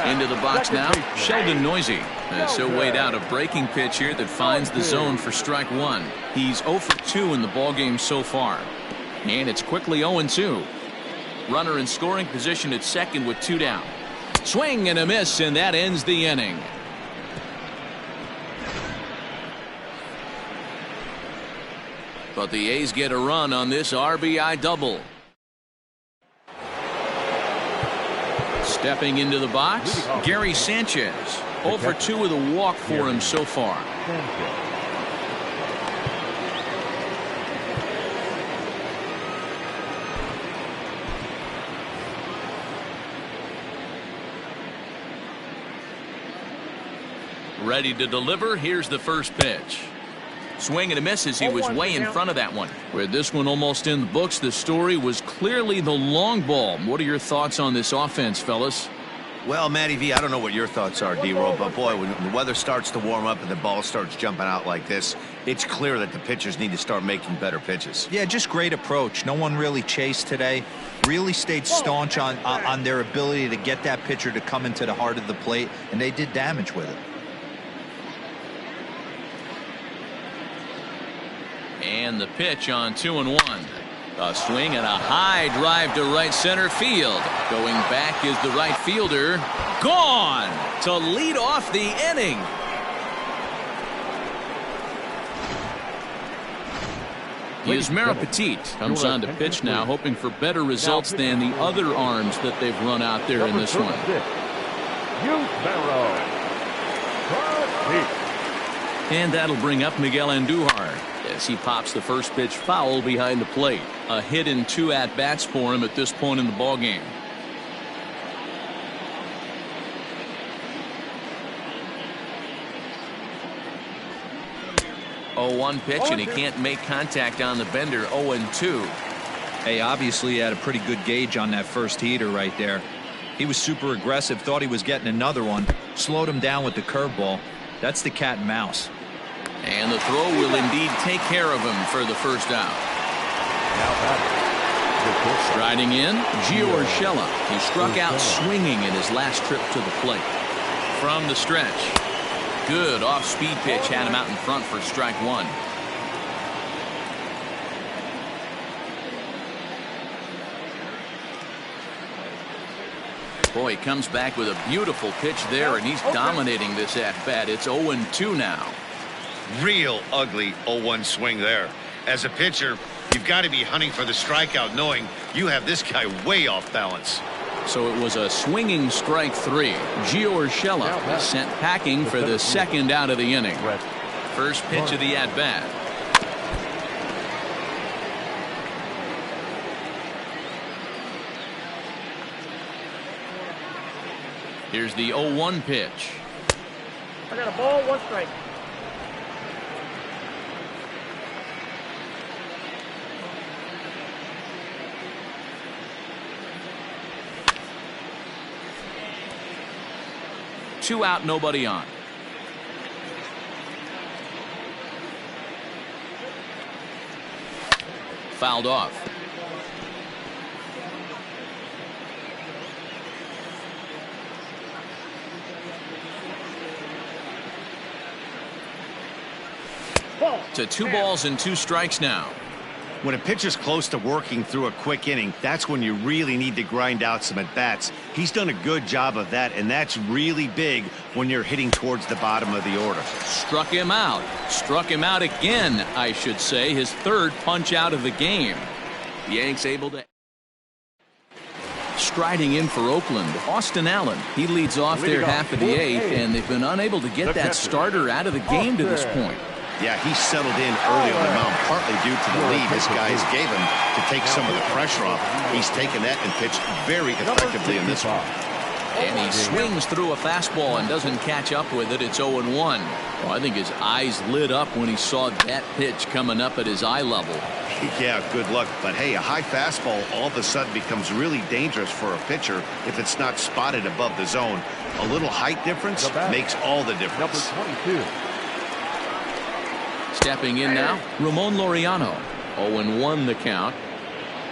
Into the box now, Sheldon Noisy. So weighed out a breaking pitch here that finds the zone for strike 1. He's 0 for 2 in the ballgame so far. And it's quickly 0-2. Runner in scoring position at second with 2 down. Swing and a miss, and that ends the inning. But the A's get a run on this RBI double. Stepping into the box, Gary Sanchez. 0 for 2 with a walk for him so far. Ready to deliver. Here's the first pitch. Swing and a miss as he was way in front of that one. With this one almost in the books, the story was clearly the long ball. What are your thoughts on this offense, fellas? Well, Matty V, I don't know what your thoughts are, D-Roll, but boy, when the weather starts to warm up and the ball starts jumping out like this, it's clear that the pitchers need to start making better pitches. Yeah, just great approach. No one really chased today. Really stayed staunch on their ability to get that pitcher to come into the heart of the plate, and they did damage with it. And the pitch on 2-1. A swing and a high drive to right center field. Going back is the right fielder. Gone to lead off the inning. Yusmeiro Petit comes on to pitch now, hoping for better results than the other arms that they've run out there in this one. And that'll bring up Miguel Andujar as he pops the first pitch foul behind the plate. A hit in 2 at-bats for him at this point in the ballgame. Oh, 1 pitch, and he can't make contact on the bender. 0-2. Hey, obviously he had a pretty good gauge on that first heater right there. He was super aggressive, thought he was getting another one, slowed him down with the curveball. That's the cat and mouse. And the throw will indeed take care of him for the first out. Striding in, Gio Urshela. He struck out swinging in his last trip to the plate. From the stretch. Good off-speed pitch had him out in front for strike one. Boy, he comes back with a beautiful pitch there, and he's dominating this at-bat. It's 0-2 now. Real ugly 0-1 swing there. As a pitcher, you've got to be hunting for the strikeout, knowing you have this guy way off balance. So it was a swinging strike three. Gio Urshela is sent packing for the second out of the inning. First pitch of the at-bat. Here's the 0-1 pitch. I got a ball, 1 strike. Two out, nobody on. Fouled off. To 2 balls and 2 strikes now. When a pitcher's close to working through a quick inning, that's when you really need to grind out some at-bats. He's done a good job of that, and that's really big when you're hitting towards the bottom of the order. Struck him out. Struck him out again, I should say. His third punch out of the game. The Yanks able to... Striding in for Oakland, Austin Allen. He leads off their half of the 8th, and they've been unable to get that starter out of the game to this point. Yeah, he settled in early on the mound, partly due to the lead his guys gave him to take some of the pressure off. He's taken that and pitched very effectively in this one. And he swings through a fastball and doesn't catch up with it. It's 0-1. Well, I think his eyes lit up when he saw that pitch coming up at his eye level. Yeah, good luck. But hey, a high fastball all of a sudden becomes really dangerous for a pitcher if it's not spotted above the zone. A little height difference makes all the difference. Number 22. Stepping in now, Ramon Laureano. 0-1 the count.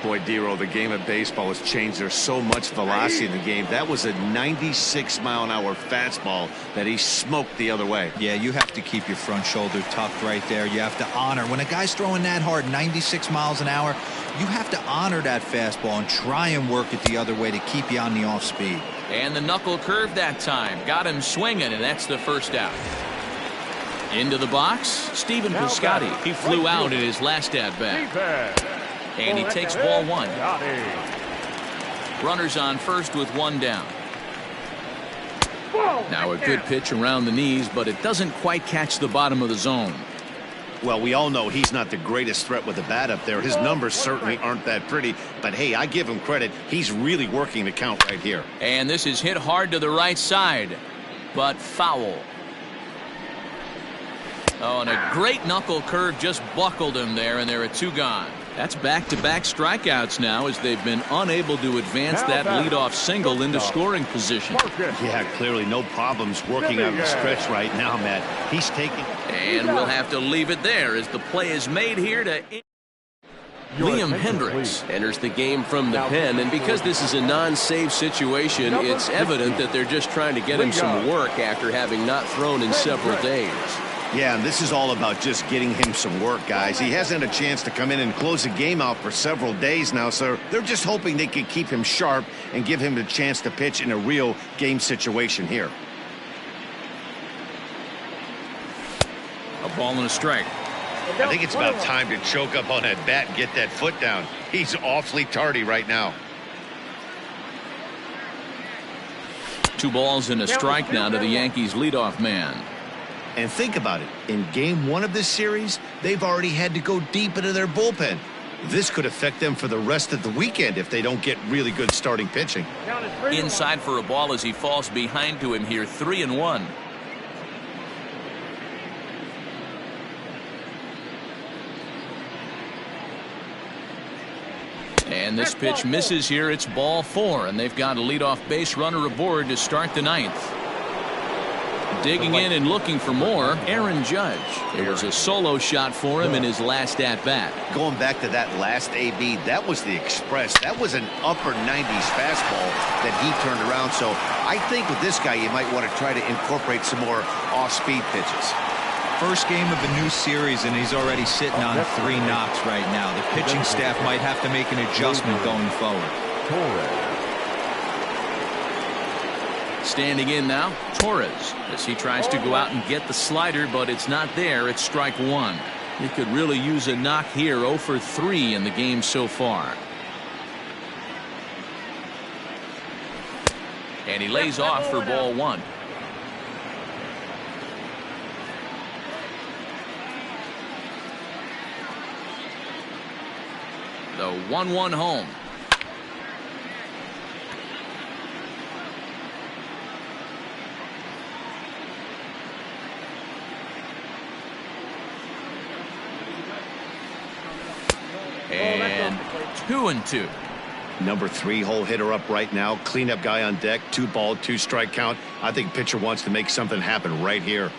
Boy, Dero, the game of baseball has changed. There's so much velocity in the game. That was a 96-mile-an-hour fastball that he smoked the other way. Yeah, you have to keep your front shoulder tucked right there. You have to honor. When a guy's throwing that hard, 96 miles an hour, you have to honor that fastball and try and work it the other way to keep you on the off speed. And the knuckle curve that time. Got him swinging, and that's the first out. Into the box, Stephen Piscotty. He flew out in his last at-bat. And he takes ball 1. Runners on first with 1 down. Now a good pitch around the knees, but it doesn't quite catch the bottom of the zone. Well, we all know he's not the greatest threat with the bat up there. His numbers certainly aren't that pretty. But, hey, I give him credit. He's really working the count right here. And this is hit hard to the right side, but foul. Oh, and a great knuckle curve just buckled him there, and there are 2 gone. That's back-to-back strikeouts now as they've been unable to advance that leadoff single into scoring position. Yeah, clearly no problems working on the stretch right now, Matt. He's taking... And we'll have to leave it there as the play is made here to... Liam Hendriks enters the game from the pen, and because this is a non-save situation, it's evident that they're just trying to get him some work after having not thrown in several days. Yeah, and this is all about just getting him some work, guys. He hasn't had a chance to come in and close the game out for several days now, so they're just hoping they can keep him sharp and give him the chance to pitch in a real game situation here. A ball and a strike. I think it's about time to choke up on that bat and get that foot down. He's awfully tardy right now. 2 balls and a strike now to the Yankees leadoff man. And think about it. In game 1 of this series, they've already had to go deep into their bullpen. This could affect them for the rest of the weekend if they don't get really good starting pitching. Inside for a ball as he falls behind to him here, 3-1. And this pitch misses here. It's ball 4, and they've got a leadoff base runner aboard to start the 9th. Digging in and looking for more, Aaron Judge. It was a solo shot for him in his last at-bat. Going back to that last AB, that was the express. That was an upper 90s fastball that he turned around. So I think with this guy, you might want to try to incorporate some more off-speed pitches. First game of a new series, and he's already sitting on 3 knocks right now. The pitching staff might have to make an adjustment going forward. Standing in now, Torres, as he tries to go out and get the slider, but it's not there. It's strike 1. He could really use a knock here. 0 for 3 in the game so far. And he lays off for ball 1. The 1-1 home. And 2-2. Number 3 hole hitter up right now. Cleanup guy on deck. 2 ball, 2 strike count. I think pitcher wants to make something happen right here.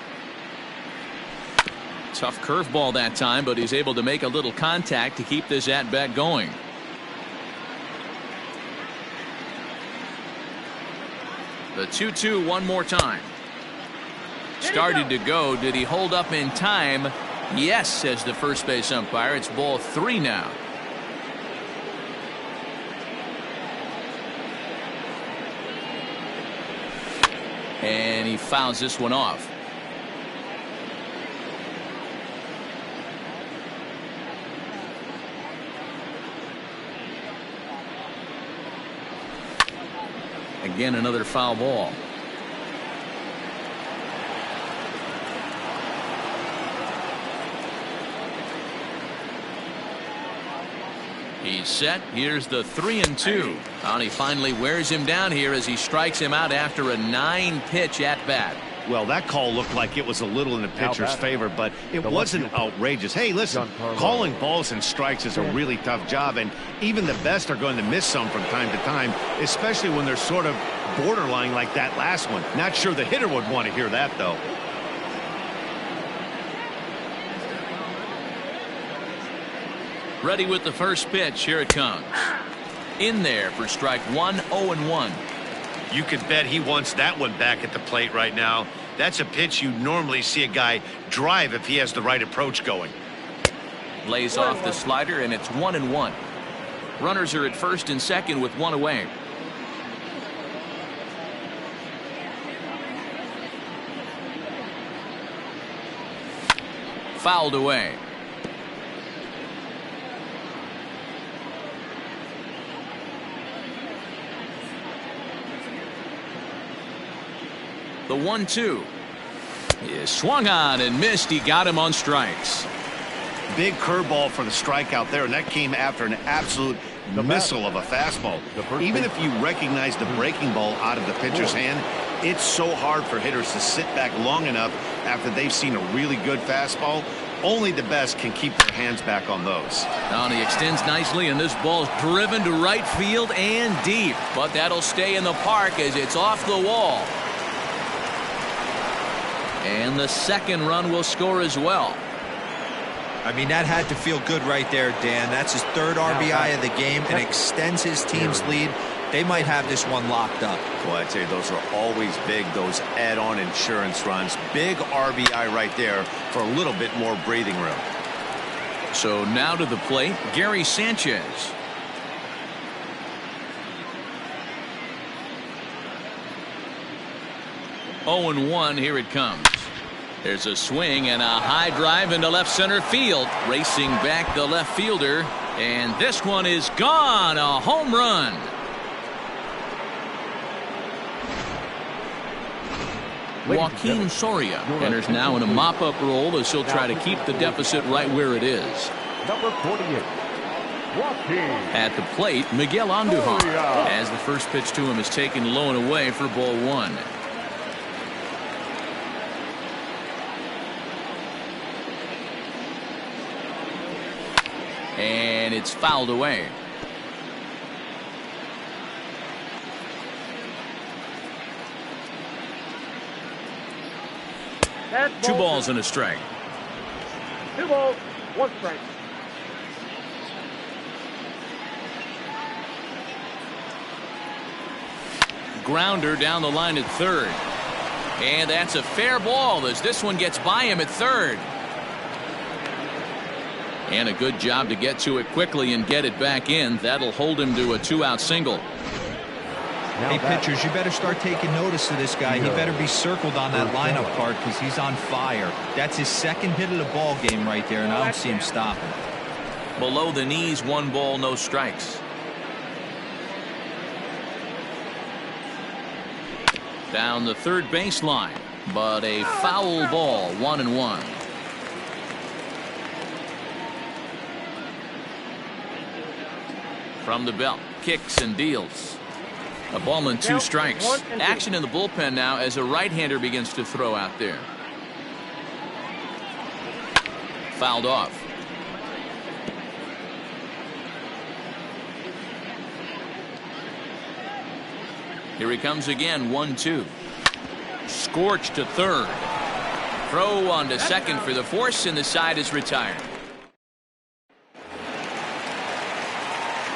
Tough curveball that time, but he's able to make a little contact to keep this at-bat going. The 2-2 one more time. Started to go. Did he hold up in time? Yes, says the first base umpire. It's ball 3 now. And he fouls this one off. Again, another foul ball. He's set. Here's the 3-2. And he finally wears him down here as he strikes him out after a 9-pitch at bat. Well, that call looked like it was a little in the pitcher's favor, but it wasn't outrageous. Hey, listen, calling balls and strikes is a really tough job, and even the best are going to miss some from time to time, especially when they're sort of borderline like that last one. Not sure the hitter would want to hear that, though. Ready with the first pitch. Here it comes. In there for strike 1, 0-1. You could bet he wants that one back at the plate right now. That's a pitch you normally see a guy drive if he has the right approach going. Lays off the slider, and it's 1-1. Runners are at first and second with 1 away. Fouled away. The 1-2 is swung on and missed. He got him on strikes. Big curveball for the strikeout there, and that came after an absolute missile of a fastball. Even if you recognize the breaking ball out of the pitcher's hand, it's so hard for hitters to sit back long enough after they've seen a really good fastball. Only the best can keep their hands back on those. Now he extends nicely, and this ball's driven to right field and deep, but that'll stay in the park as it's off the wall. And the second run will score as well. I mean, that had to feel good right there, Dan. That's his 3rd RBI of the game and extends his team's lead. They might have this one locked up. Boy, I tell you, those are always big, those add-on insurance runs. Big RBI right there for a little bit more breathing room. So now to the plate, Gary Sanchez. Oh and 1, here it comes. There's a swing and a high drive into left center field. Racing back the left fielder. And this one is gone. A home run. Joaquin Soria enters now in a mop-up role as he'll try to keep the deficit right where it is. Number 48. At the plate, Miguel Andujar, as the first pitch to him is taken low and away for ball 1. And it's fouled away. 2 balls and a strike. 2 balls, 1 strike. Grounder down the line at third. And that's a fair ball as this one gets by him at third. And a good job to get to it quickly and get it back in. That'll hold him to a 2-out single. Hey, pitchers, you better start taking notice of this guy. He better be circled on that lineup card because he's on fire. That's his 2nd hit of the ball game right there, and I don't see him stopping. Below the knees, 1 ball, no strikes. Down the third baseline, but a foul ball, 1-1. From the belt, kicks and deals. A ball and 2 strikes. Action in the bullpen now as a right-hander begins to throw out there. Fouled off. Here he comes again, 1-2. Scorched to third. Throw on to second for the force, and the side is retired.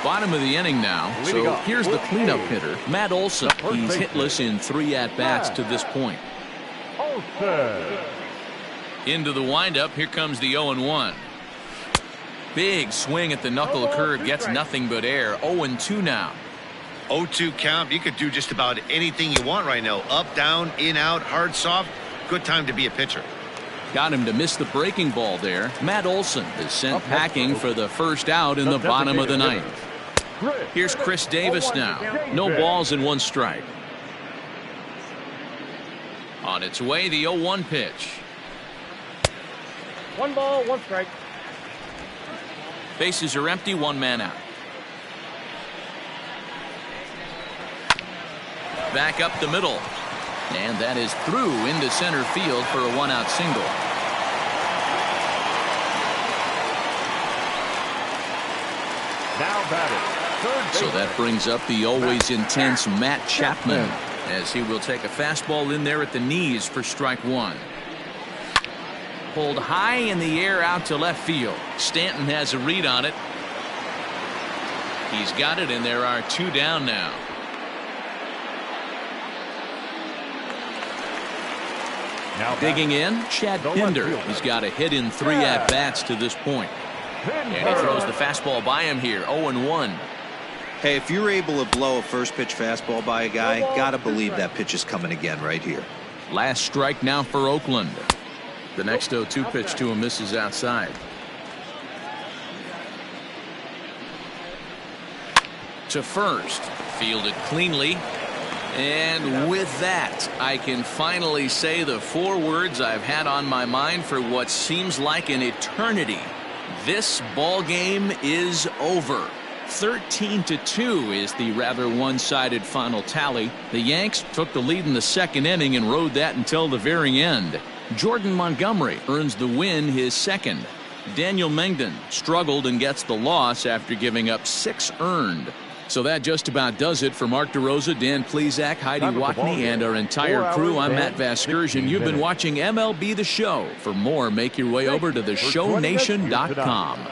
Bottom of the inning now, so here's the cleanup hitter, Matt Olson. He's hitless in 3 at-bats to this point. Into the windup, here comes the 0-1. Big swing at the knuckle curve, gets nothing but air. 0-2 now. 0-2 count. You could do just about anything you want right now. Up, down, in, out, hard, soft. Good time to be a pitcher. Got him to miss the breaking ball there. Matt Olson is sent packing for the first out in the bottom of the 9th. Here's Chris Davis now. No balls and 1 strike. On its way, the 0-1 pitch. 1 ball, 1 strike. Bases are empty, 1 man out. Back up the middle. And that is through into center field for a 1-out single. Now batting. So that brings up the always intense Matt Chapman as he will take a fastball in there at the knees for strike 1. Pulled high in the air out to left field. Stanton has a read on it. He's got it, and there are 2 down now. Digging in, Chad Pinder. He's got a hit in 3 at-bats to this point. And he throws the fastball by him here, 0-1. Hey, if you're able to blow a first pitch fastball by a guy, gotta believe that pitch is coming again right here. Last strike now for Oakland. The next 0-2 pitch to him misses outside. To first, fielded cleanly. And with that, I can finally say the 4 words I've had on my mind for what seems like an eternity. This ball game is over. 13-2 is the rather one-sided final tally. The Yanks took the lead in the 2nd inning and rode that until the very end. Jordan Montgomery earns the win, his 2nd. Daniel Mengden struggled and gets the loss after giving up 6 earned. So that just about does it for Mark DeRosa, Dan Plesac, Heidi Watney, and our entire crew. I'm Matt Vasgersian. You've been watching MLB The Show. For more, make your way over to theshownation.com.